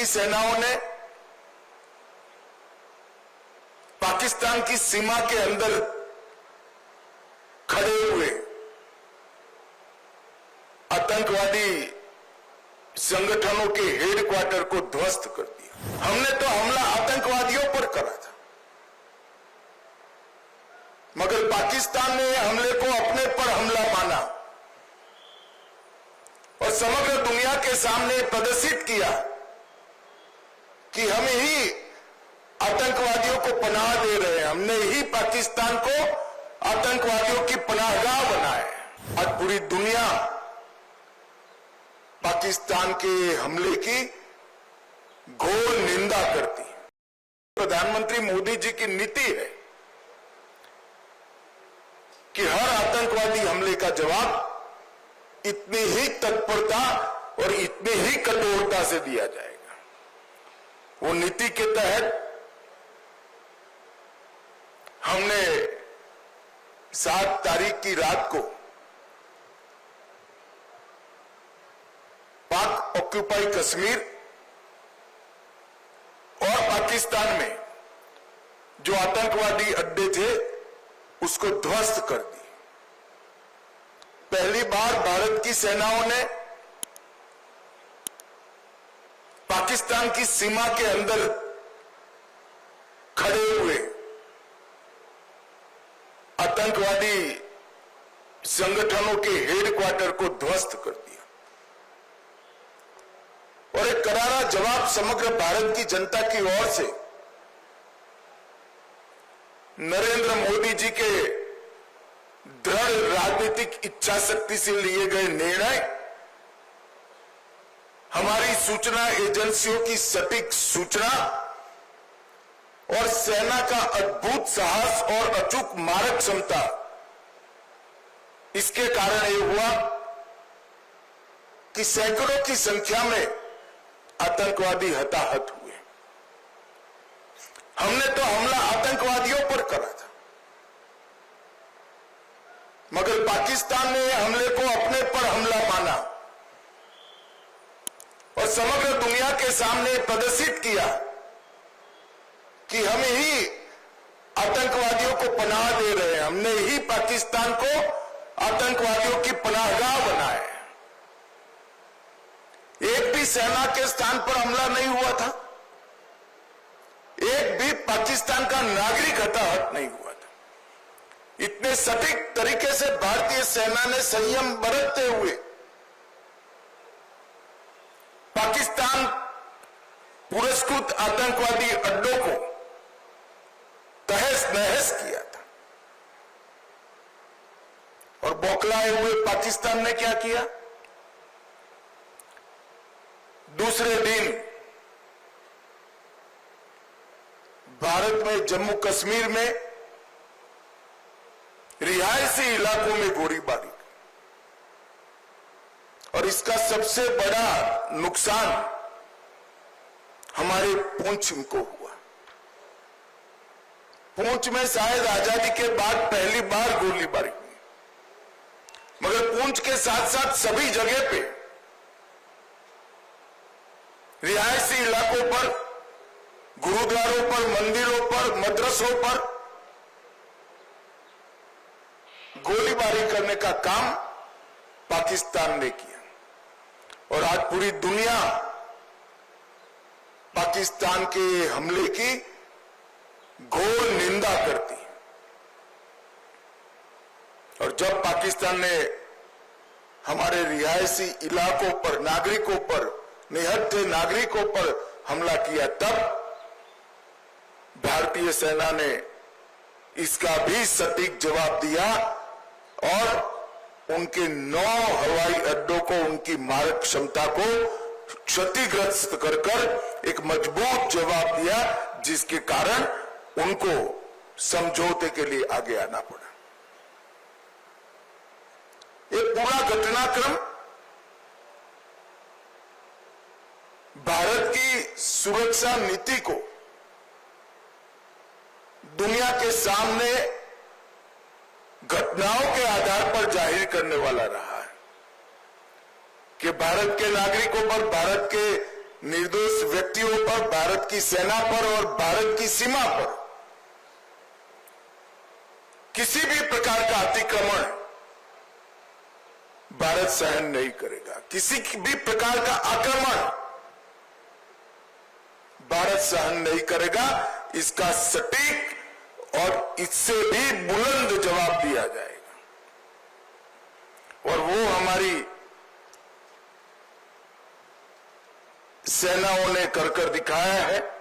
सेनाओं ने पाकिस्तान की सीमा के अंदर खड़े हुए आतंकवादी संगठनों के हेडक्वार्टर को ध्वस्त कर दिया। हमने तो हमला आतंकवादियों पर करा था, मगर पाकिस्तान ने हमले को अपने पर हमला माना और समग्र दुनिया के सामने प्रदर्शित किया कि हम ही आतंकवादियों को पनाह दे रहे हैं, हमने ही पाकिस्तान को आतंकवादियों की पनाहगाह बनाया। आज पूरी दुनिया पाकिस्तान के हमले की घोर निंदा करती है। प्रधानमंत्री मोदी जी की नीति है कि हर आतंकवादी हमले का जवाब इतनी ही तत्परता और इतनी ही कठोरता से दिया जाएगा। वो नीति के तहत हमने 7 तारीख की रात को पाक ऑक्यूपाई कश्मीर और पाकिस्तान में जो आतंकवादी अड्डे थे उसको ध्वस्त कर दी। पहली बार भारत की सेनाओं ने पाकिस्तान की सीमा के अंदर खड़े हुए आतंकवादी संगठनों के हेडक्वार्टर को ध्वस्त कर दिया और एक करारा जवाब समग्र भारत की जनता की ओर से नरेंद्र मोदी जी के दृढ़ राजनीतिक इच्छा शक्ति से लिए गए निर्णय, हमारी सूचना एजेंसियों की सटीक सूचना और सेना का अद्भुत साहस और अचूक मारक क्षमता, इसके कारण यह हुआ कि सैकड़ों की संख्या में आतंकवादी हताहत हुए। हमने तो हमला आतंकवादियों पर करा था, मगर पाकिस्तान ने हमले को अपने पर हमला माना और समग्र दुनिया के सामने प्रदर्शित किया कि हम ही आतंकवादियों को पनाह दे रहे हैं, हमने ही पाकिस्तान को आतंकवादियों की पनाहगाह बनाया है। एक भी सेना के स्थान पर हमला नहीं हुआ था, एक भी पाकिस्तान का नागरिक हताहत नहीं हुआ था। इतने सटीक तरीके से भारतीय सेना ने संयम बरतते हुए पाकिस्तान पुरस्कृत आतंकवादी अड्डों को तहस नहस किया था। और बौखलाए हुए पाकिस्तान ने क्या किया? दूसरे दिन भारत में जम्मू कश्मीर में रिहायशी इलाकों में गोलीबारी, और इसका सबसे बड़ा नुकसान हमारे पुंछ को हुआ। पुंछ में शायद आजादी के बाद पहली बार गोलीबारी हुई, मगर पुंछ के साथ साथ सभी जगह पे रिहायशी इलाकों पर, गुरुद्वारों पर, मंदिरों पर, मदरसों पर गोलीबारी करने का काम पाकिस्तान ने किया। और आज पूरी दुनिया पाकिस्तान के हमले की घोर निंदा करती है। और जब पाकिस्तान ने हमारे रिहायशी इलाकों पर, नागरिकों पर, निहत्थे नागरिकों पर हमला किया, तब भारतीय सेना ने इसका भी सटीक जवाब दिया और उनके 9 हवाई अड्डों को, उनकी मारक क्षमता को क्षतिग्रस्त कर एक मजबूत जवाब दिया, जिसके कारण उनको समझौते के लिए आगे आना पड़ा। एक पूरा घटनाक्रम भारत की सुरक्षा नीति को दुनिया के सामने घटनाओं के आधार पर जाहिर करने वाला रहा है कि भारत के नागरिकों पर, भारत के निर्दोष व्यक्तियों भारत की सेना पर और भारत की सीमा पर किसी भी प्रकार का अतिक्रमण भारत सहन नहीं करेगा। किसी भी प्रकार का आक्रमण भारत सहन नहीं करेगा। इसका सटीक और इससे भी बुलंद जवाब दिया जाएगा और वो हमारी सेनाओं ने कर दिखाया है।